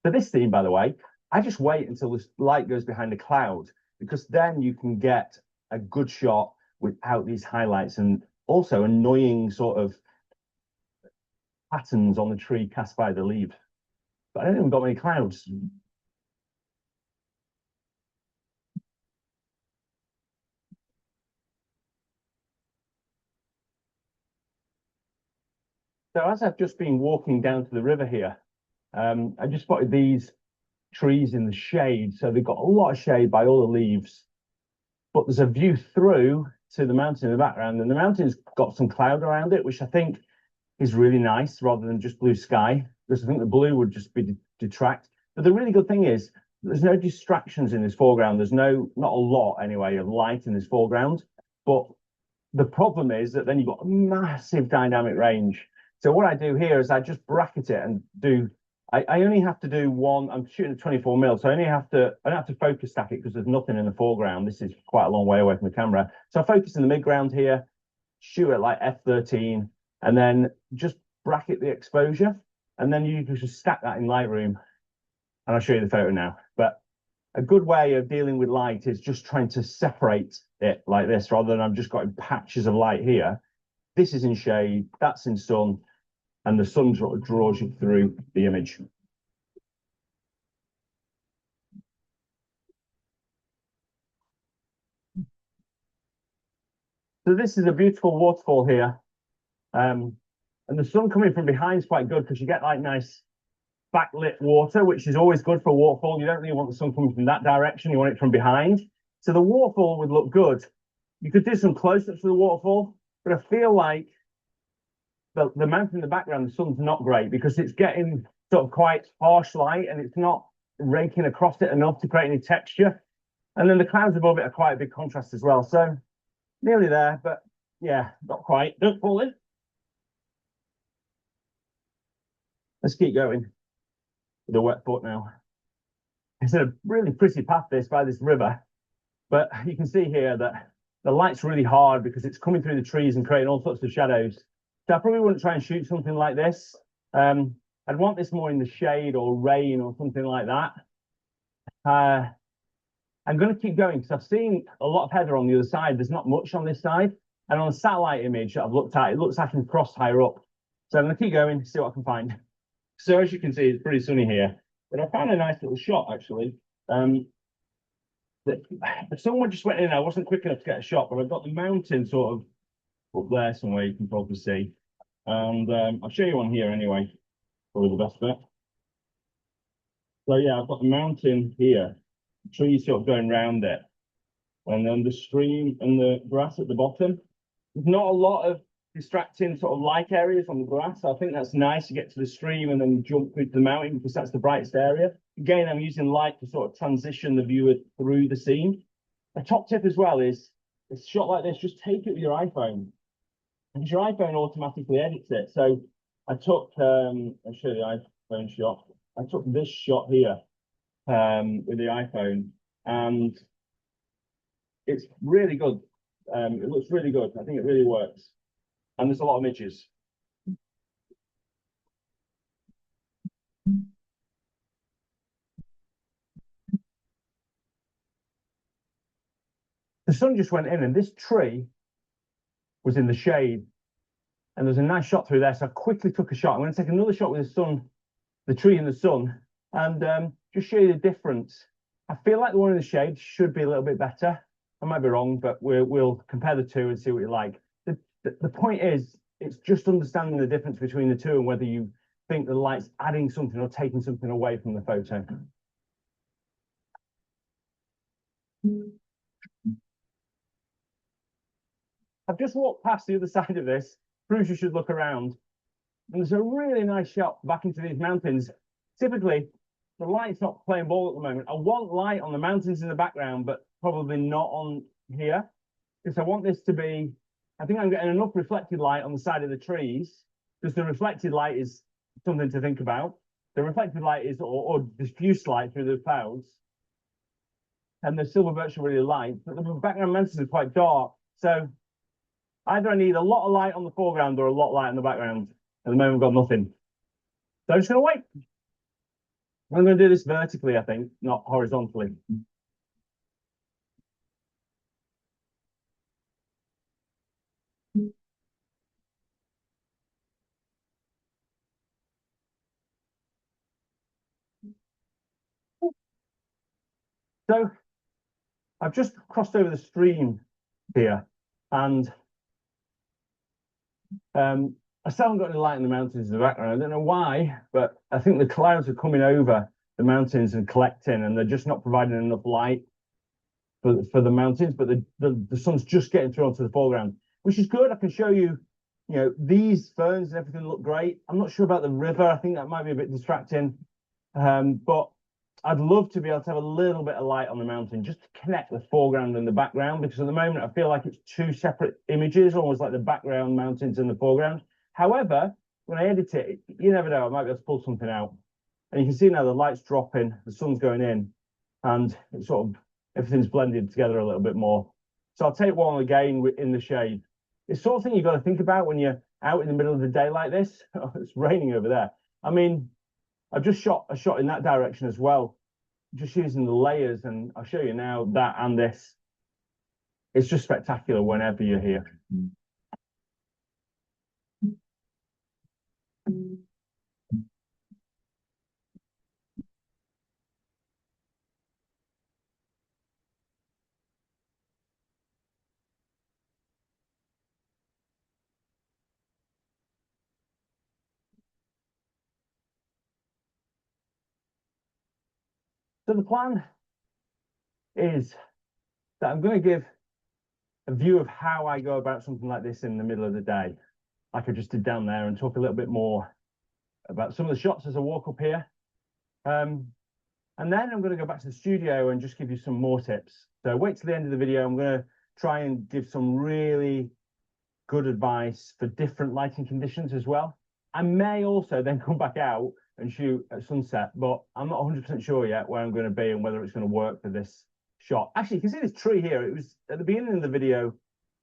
For this scene, by the way, I just wait until the light goes behind a cloud, because then you can get a good shot without these highlights and also annoying sort of patterns on the tree cast by the leaves. But I don't even got many clouds. So as I've just been walking down to the river here, I just spotted these trees in the shade. So they've got a lot of shade by all the leaves, but there's a view through to the mountain in the background, and the mountain's got some cloud around it, which I think is really nice rather than just blue sky, because I think the blue would just be detract. But the really good thing is there's no distractions in this foreground. There's not a lot anyway of light in this foreground, but the problem is that then you've got a massive dynamic range. So what I do here is I just bracket it and do, I only have to do one. I'm shooting at 24mm, so I don't have to focus stack it because there's nothing in the foreground. This is quite a long way away from the camera. So I focus in the midground here, shoot at like f13, and then just bracket the exposure. And then you just stack that in Lightroom. And I'll show you the photo now. But a good way of dealing with light is just trying to separate it like this, rather than I've just got patches of light here. This is in shade, that's in sun, and the sun sort of draws you through the image. So this is a beautiful waterfall here. And the sun coming from behind is quite good because you get like nice backlit water, which is always good for a waterfall. You don't really want the sun coming from that direction. You want it from behind. So the waterfall would look good. You could do some close-ups of the waterfall, but I feel like the mountain in the background, the sun's not great because it's getting sort of quite harsh light and it's not raking across it enough to create any texture. And then the clouds above it are quite a big contrast as well. So nearly there, but yeah, not quite. Don't fall in. Let's keep going with a wet foot now. It's a really pretty path this by this river, but you can see here that the light's really hard because it's coming through the trees and creating all sorts of shadows. So I probably wouldn't try and shoot something like this. I'd want this more in the shade or rain or something like that. I'm going to keep going because I've seen a lot of heather on the other side. There's not much on this side. And on the satellite image that I've looked at, it looks like I can cross higher up. So I'm going to keep going, see what I can find. So as you can see, it's pretty sunny here. But I found a nice little shot, actually. Someone just went in. I wasn't quick enough to get a shot, but I've got the mountain sort of up there somewhere you can probably see. And I'll show you one here anyway, probably the best bit. So yeah, I've got the mountain here. Trees sort of going round it, and then the stream and the grass at the bottom. There's not a lot of distracting sort of light areas on the grass. So I think that's nice to get to the stream and then jump through to the mountain because that's the brightest area. Again, I'm using light to sort of transition the viewer through the scene. A top tip as well is a shot like this, just take it with your iPhone, because your iPhone automatically edits it. So I took, I'll show you the iPhone shot. I took this shot here with the iPhone, and it's really good. It looks really good. I think it really works. And there's a lot of midges. The sun just went in, and this tree was in the shade, and there's a nice shot through there. So I quickly took a shot. I'm going to take another shot with the sun, the tree in the sun, and just show you the difference. I feel like the one in the shade should be a little bit better. I might be wrong, but we'll compare the two and see what you like. The point is, it's just understanding the difference between the two and whether you think the light's adding something or taking something away from the photo. I've just walked past the other side of this. Proves you should look around. And there's a really nice shot back into these mountains. Typically, the light's not playing ball at the moment. I want light on the mountains in the background, but probably not on here. Because I want this to be, I think I'm getting enough reflected light on the side of the trees, because the reflected light is something to think about. The reflected light is, or diffuse light through the clouds. And the silver birch are really light, but the background mountains are quite dark. So either I need a lot of light on the foreground or a lot of light in the background. At the moment, I've got nothing. So I'm just going to wait. I'm going to do this vertically, I think, not horizontally. So I've just crossed over the stream here, and I still haven't got any light in the mountains in the background. I don't know why, but I think the clouds are coming over the mountains and collecting, and they're just not providing enough light for the mountains, but the sun's just getting through onto the foreground, which is good. I can show you, you know, these ferns and everything look great. I'm not sure about the river. I think that might be a bit distracting, but I'd love to be able to have a little bit of light on the mountain just to connect the foreground and the background, because at the moment I feel like it's two separate images, almost like the background mountains and the foreground. However, when I edit it, you never know, I might be able to pull something out. And you can see now the light's dropping, the sun's going in, and it's sort of, everything's blended together a little bit more. So I'll take one again in the shade. It's sort of thing you've got to think about when you're out in the middle of the day like this. Oh, it's raining over there. I mean, I've just shot a shot in that direction as well. just using the layers, and I'll show you now that and this. It's just spectacular whenever you're here. So the plan is that I'm going to give a view of how I go about something like this in the middle of the day, like I just did down there, and talk a little bit more about some of the shots as I walk up here. And then I'm going to go back to the studio and just give you some more tips. So wait till the end of the video. I'm going to try and give some really good advice for different lighting conditions as well. I may also then come back out and shoot at sunset, but I'm not 100% sure yet where I'm going to be and whether it's going to work for this shot. Actually, you can see this tree here. It was at the beginning of the video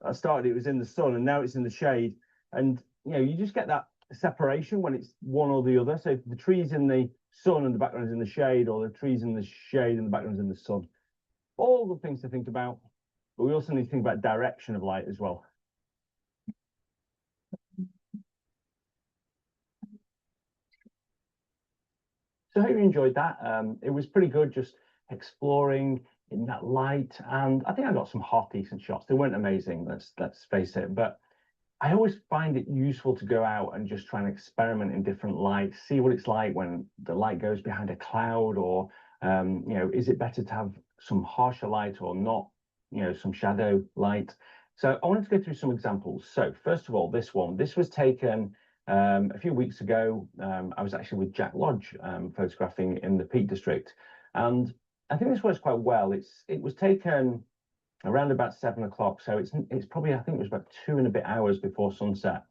I started, it was in the sun, and now it's in the shade. And you know, you just get that separation when it's one or the other. So if the tree's in the sun and the background's in the shade, or the tree's in the shade and the background's in the sun. All the things to think about, but we also need to think about direction of light as well. So I hope you enjoyed that. It was pretty good, just exploring in that light, and I think I got some half decent shots. They weren't amazing, let's face it, but I always find it useful to go out and just try and experiment in different lights, see what it's like when the light goes behind a cloud, or you know, is it better to have some harsher light or not, you know, some shadow light. So I wanted to go through some examples. So first of all, this was taken a few weeks ago. I was actually with Jack Lodge photographing in the Peak District, and I think this works quite well. It was taken around about 7 o'clock, so it's probably, I think it was about 2 and a bit hours before sunset,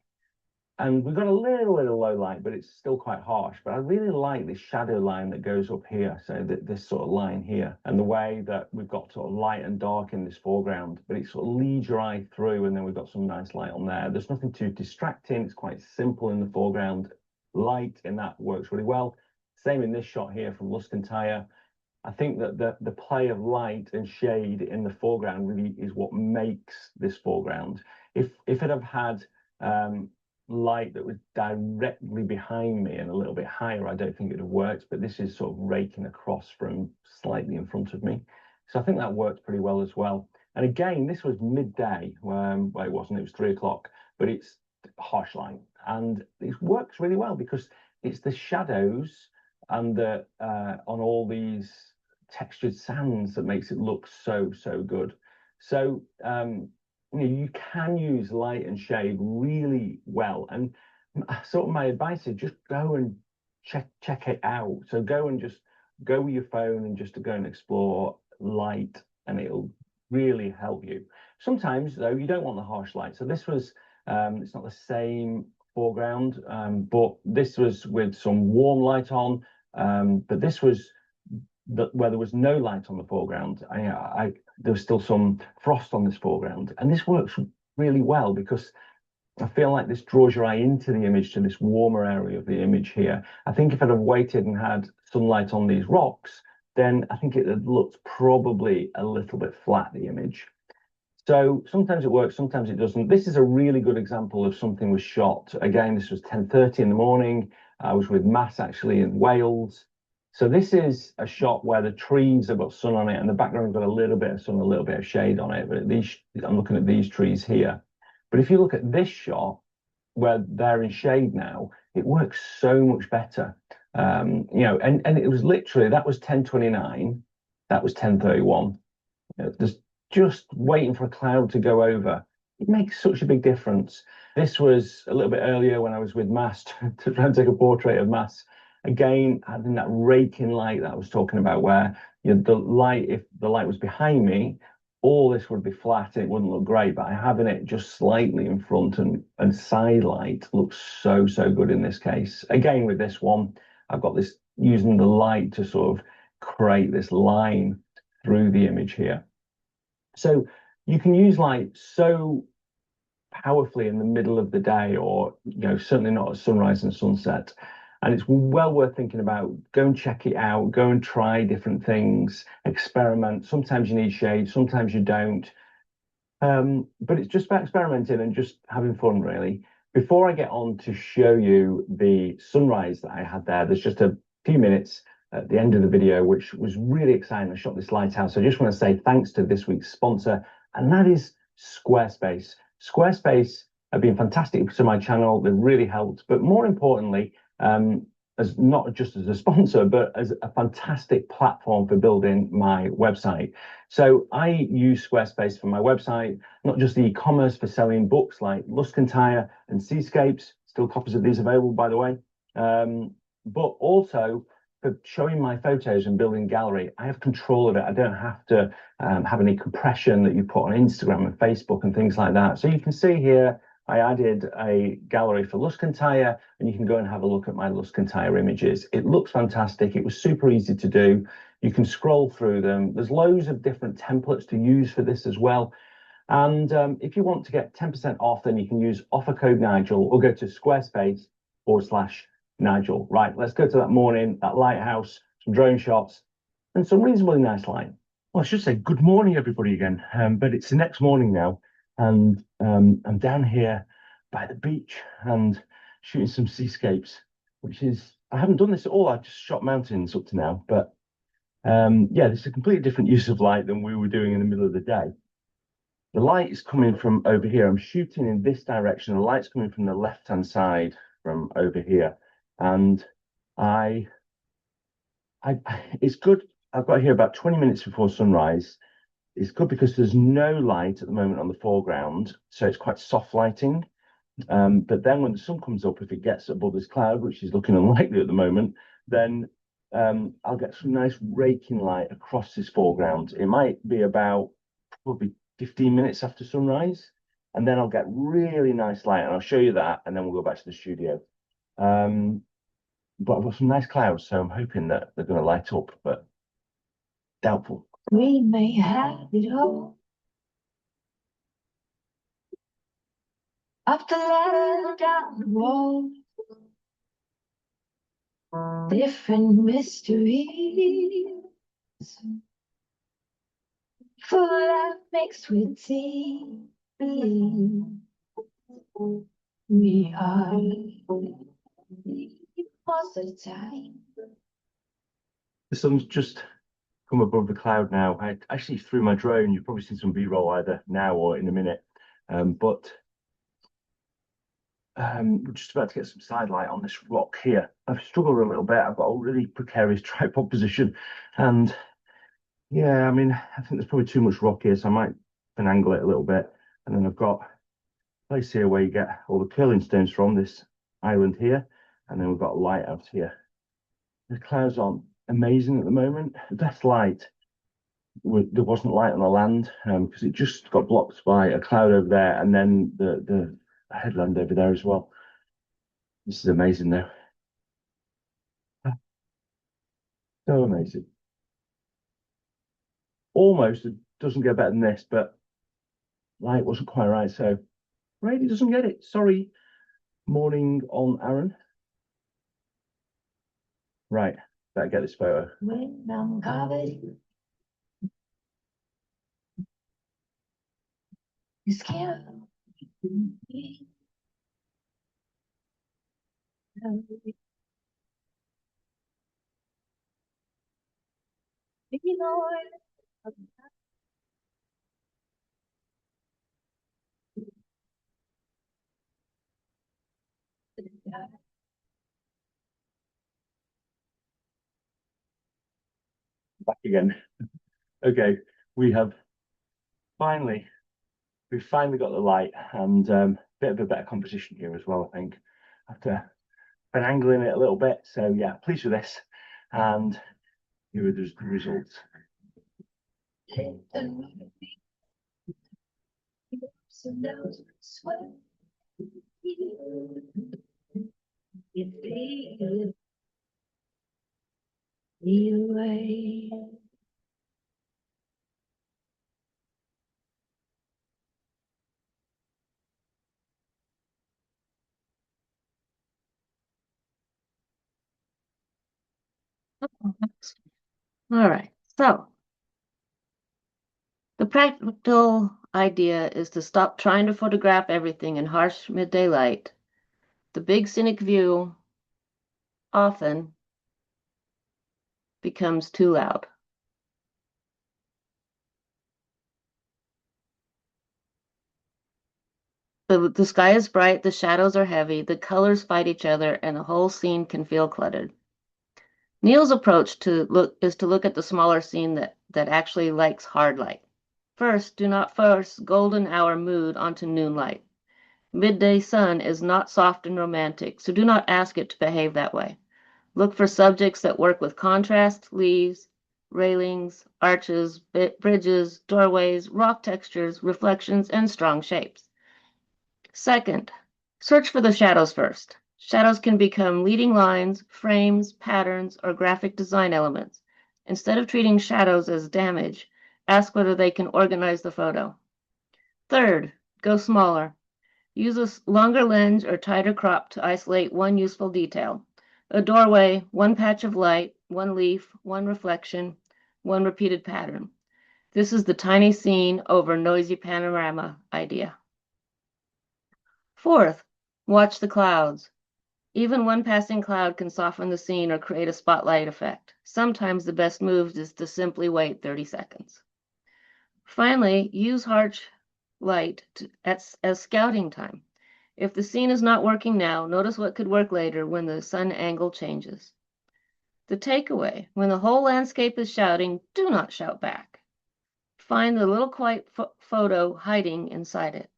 and we've got a little bit of low light, but it's still quite harsh. But I really like this shadow line that goes up here, so this sort of line here, and the way that we've got sort of light and dark in this foreground, but it sort of leads your eye through, and then we've got some nice light on there. There's nothing too distracting. It's quite simple in the foreground. Light in that works really well. Same in this shot here from Luscombe Tire. I think that the play of light and shade in the foreground really is what makes this foreground. If it had had light that was directly behind me and a little bit higher, I don't think it would have worked, but this is sort of raking across from slightly in front of me. So I think that worked pretty well as well. And again, this was midday. Well, it wasn't, it was 3 o'clock, but it's harsh light. And it works really well because it's the shadows and the on all these textured sands that makes it look so good. So you know, you can use light and shade really well, and sort of my advice is just go and check it out. So go and just go with your phone and just to go and explore light, and it'll really help you. Sometimes though you don't want the harsh light, so this was it's not the same foreground, but this was with some warm light on, but this was where there was no light on the foreground. There was still some frost on this foreground, and this works really well because I feel like this draws your eye into the image, to this warmer area of the image here. I think if I'd have waited and had sunlight on these rocks, then I think it had looked probably a little bit flat, the image. So sometimes it works, sometimes it doesn't. This is a really good example of something was shot. Again, this was 10:30 in the morning. I was with Mass actually in Wales. So this is a shot where the trees have got sun on it and the background's got a little bit of sun, a little bit of shade on it. But I'm looking at these trees here. But if you look at this shot where they're in shade now, it works so much better. You know, and it was literally, that was 10:29, that was 10:31. You know, there's just waiting for a cloud to go over. It makes such a big difference. This was a little bit earlier when I was with Mass to try and take a portrait of Mass. Again, having that raking light that I was talking about, where you know, the light, if the light was behind me, all this would be flat and it wouldn't look great. But having it just slightly in front and side light looks so good in this case. Again, with this one, I've got this using the light to sort of create this line through the image here. So you can use light so powerfully in the middle of the day, or you know, certainly not at sunrise and sunset. and it's well worth thinking about. Go and check it out. Go and try different things. Experiment. Sometimes you need shade. Sometimes you don't. But it's just about experimenting and just having fun, really. Before I get on to show you the sunrise that I had there, there's just a few minutes at the end of the video, which was really exciting. I shot this lighthouse. I just want to say thanks to this week's sponsor, and that is Squarespace. Squarespace have been fantastic to my channel. They've really helped, but more importantly, as not just as a sponsor, but as a fantastic platform for building my website. So I use Squarespace for my website, not just the e-commerce for selling books like Luscantire and Seascapes, still copies of these available, by the way, but also for showing my photos and building gallery. I have control of it. I don't have to have any compression that you put on Instagram and Facebook and things like that. So you can see here, I added a gallery for Luscantire, and you can go and have a look at my Luscantire images. It looks fantastic. It was super easy to do. You can scroll through them. There's loads of different templates to use for this as well. And if you want to get 10% off, then you can use offer code Nigel or go to Squarespace/Nigel. Right, let's go to that morning, that lighthouse, some drone shots, and some reasonably nice light. Well, I should say good morning, everybody, again, but it's the next morning now, and I'm down here by the beach and shooting some seascapes, which is, I haven't done this at all. I've just shot mountains up to now, but yeah, this is a completely different use of light than we were doing in the middle of the day. The light is coming from over here. I'm shooting in this direction. The light's coming from the left-hand side from over here, and it's good. I've got here about 20 minutes before sunrise. It's good because there's no light at the moment on the foreground, so it's quite soft lighting. But then when the sun comes up, if it gets above this cloud, which is looking unlikely at the moment, then I'll get some nice raking light across this foreground. It might be about probably 15 minutes after sunrise, and then I'll get really nice light, and I'll show you that, and then we'll go back to the studio. But I've got some nice clouds, so I'm hoping that they're going to light up, but doubtful. We may have it all. Up the ladder, down the road. Different mysteries. Full of mixed with tea. We are most of the time. The sun's just come above the cloud now. I actually threw my drone. You've probably seen some B-roll either now or in a minute. But we're just about to get some side light on this rock here. I've struggled a little bit. I've got a really precarious tripod position, and yeah, I mean, I think there's probably too much rock here, so I might angle it a little bit. And then I've got a place here where you get all the curling stones from, this island here, and then we've got a lighthouse here. The clouds aren't amazing at the moment. The best light, there wasn't light on the land because it just got blocked by a cloud over there, and then the headland over there as well. This is amazing though. So amazing. Almost, it doesn't get better than this, but light wasn't quite right, so Brady doesn't get it. Sorry. Morning on Aaron. Right, better get this photo. When I'm covered, you scared me. You know what? Back again. Okay, we finally got the light, and bit of a better composition here as well, I think, after been angling it a little bit. So yeah, pleased with this, and here are the results. All right, so the practical idea is to stop trying to photograph everything in harsh midday light. The big scenic view often becomes too loud. The sky is bright, the shadows are heavy, the colors fight each other, and the whole scene can feel cluttered. Neil's approach is to look at the smaller scene that actually likes hard light. First, do not force golden hour mood onto noon light. Midday sun is not soft and romantic, so do not ask it to behave that way. Look for subjects that work with contrast, leaves, railings, arches, bridges, doorways, rock textures, reflections, and strong shapes. Second, search for the shadows first. Shadows can become leading lines, frames, patterns, or graphic design elements. Instead of treating shadows as damage, ask whether they can organize the photo. Third, go smaller. Use a longer lens or tighter crop to isolate one useful detail. A doorway, one patch of light, one leaf, one reflection, one repeated pattern. This is the tiny scene over noisy panorama idea. Fourth, watch the clouds. Even one passing cloud can soften the scene or create a spotlight effect. Sometimes the best move is to simply wait 30 seconds. Finally, use harsh light as scouting time. If the scene is not working now, notice what could work later when the sun angle changes. The takeaway, when the whole landscape is shouting, do not shout back. Find the little quiet photo hiding inside it.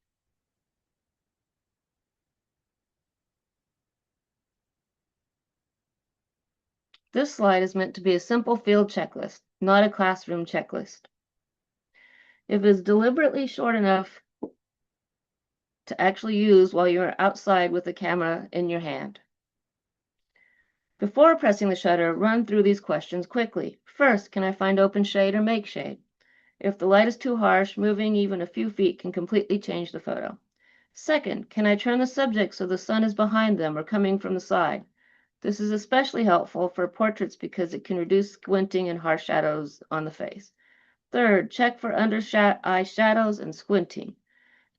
This slide is meant to be a simple field checklist, not a classroom checklist. If it is deliberately short enough to actually use while you're outside with the camera in your hand. Before pressing the shutter, run through these questions quickly. First, can I find open shade or make shade? If the light is too harsh, moving even a few feet can completely change the photo. Second, can I turn the subject so the sun is behind them or coming from the side? This is especially helpful for portraits because it can reduce squinting and harsh shadows on the face. Third, check for under eye shadows and squinting.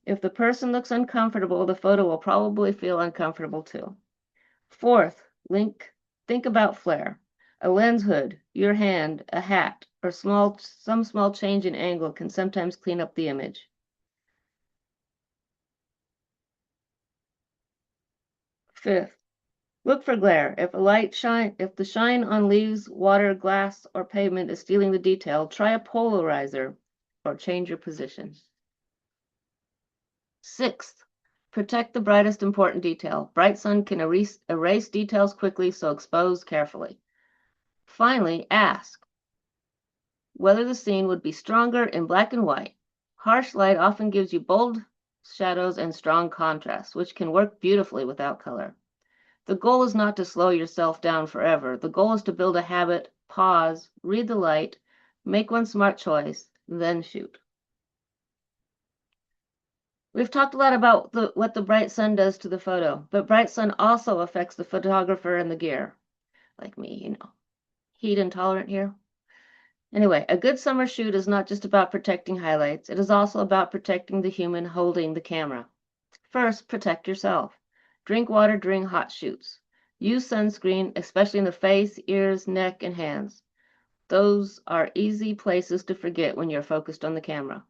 If the person looks uncomfortable, the photo will probably feel uncomfortable too. Fourth, think about flare. A lens hood, your hand, a hat, or some small change in angle can sometimes clean up the image. Fifth, look for glare. If the shine on leaves, water, glass, or pavement is stealing the detail, try a polarizer or change your position. Sixth, protect the brightest important detail. Bright sun can erase details quickly, so expose carefully. Finally, ask whether the scene would be stronger in black and white. Harsh light often gives you bold shadows and strong contrast, which can work beautifully without color. The goal is not to slow yourself down forever. The goal is to build a habit, pause, read the light, make one smart choice, then shoot. We've talked a lot about what the bright sun does to the photo, but bright sun also affects the photographer and the gear. Like me, heat intolerant here. Anyway, a good summer shoot is not just about protecting highlights. It is also about protecting the human holding the camera. First, protect yourself. Drink water during hot shoots. Use sunscreen, especially in the face, ears, neck, and hands. Those are easy places to forget when you're focused on the camera.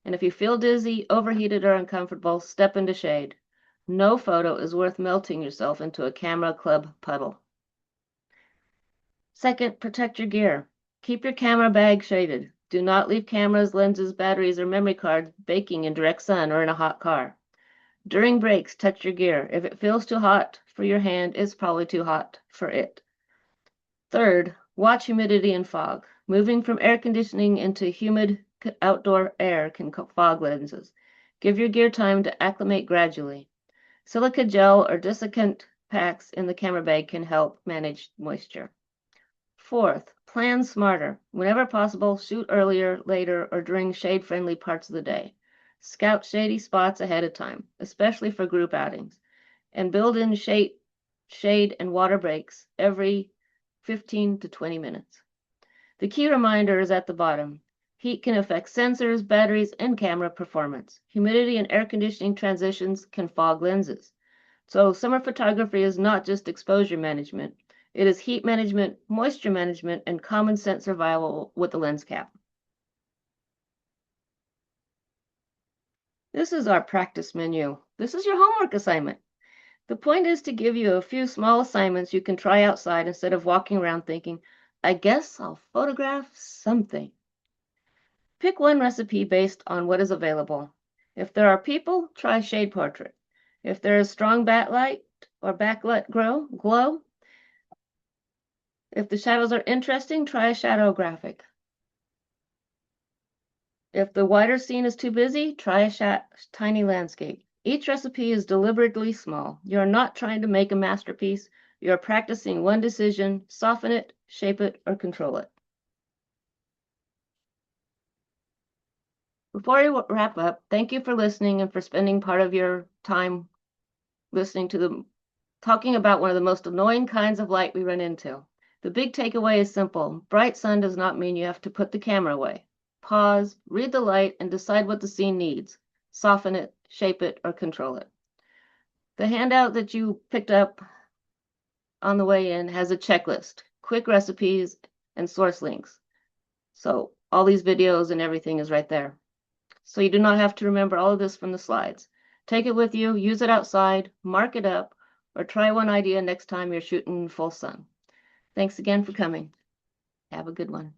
And if you feel dizzy, overheated, or uncomfortable, step into shade. No photo is worth melting yourself into a camera club puddle. Second, protect your gear. Keep your camera bag shaded. Do not leave cameras, lenses, batteries, or memory cards baking in direct sun or in a hot car. During breaks, touch your gear. If it feels too hot for your hand, it's probably too hot for it. Third, watch humidity and fog. Moving from air conditioning into humid outdoor air can fog lenses. Give your gear time to acclimate gradually. Silica gel or desiccant packs in the camera bag can help manage moisture. Fourth, plan smarter. Whenever possible, shoot earlier, later, or during shade-friendly parts of the day. Scout shady spots ahead of time, especially for group outings, and build in shade and water breaks every 15 to 20 minutes. The key reminder is at the bottom. Heat can affect sensors, batteries, and camera performance. Humidity and air conditioning transitions can fog lenses. So summer photography is not just exposure management. It is heat management, moisture management, and common sense survival with the lens cap. This is our practice menu. This is your homework assignment. The point is to give you a few small assignments you can try outside instead of walking around thinking, I guess I'll photograph something. Pick one recipe based on what is available. If there are people, try shade portrait. If there is strong backlight or backlit glow. If the shadows are interesting, try a shadow graphic. If the wider scene is too busy, try a tiny landscape. Each recipe is deliberately small. You're not trying to make a masterpiece. You're practicing one decision, soften it, shape it, or control it. Before I wrap up, thank you for listening and for spending part of your time listening to talking about one of the most annoying kinds of light we run into. The big takeaway is simple. Bright sun does not mean you have to put the camera away. Pause, read the light, and decide what the scene needs. Soften it, shape it, or control it. The handout that you picked up on the way in has a checklist, quick recipes, and source links. So all these videos and everything is right there. So you do not have to remember all of this from the slides. Take it with you, use it outside, mark it up, or try one idea next time you're shooting full sun. Thanks again for coming. Have a good one.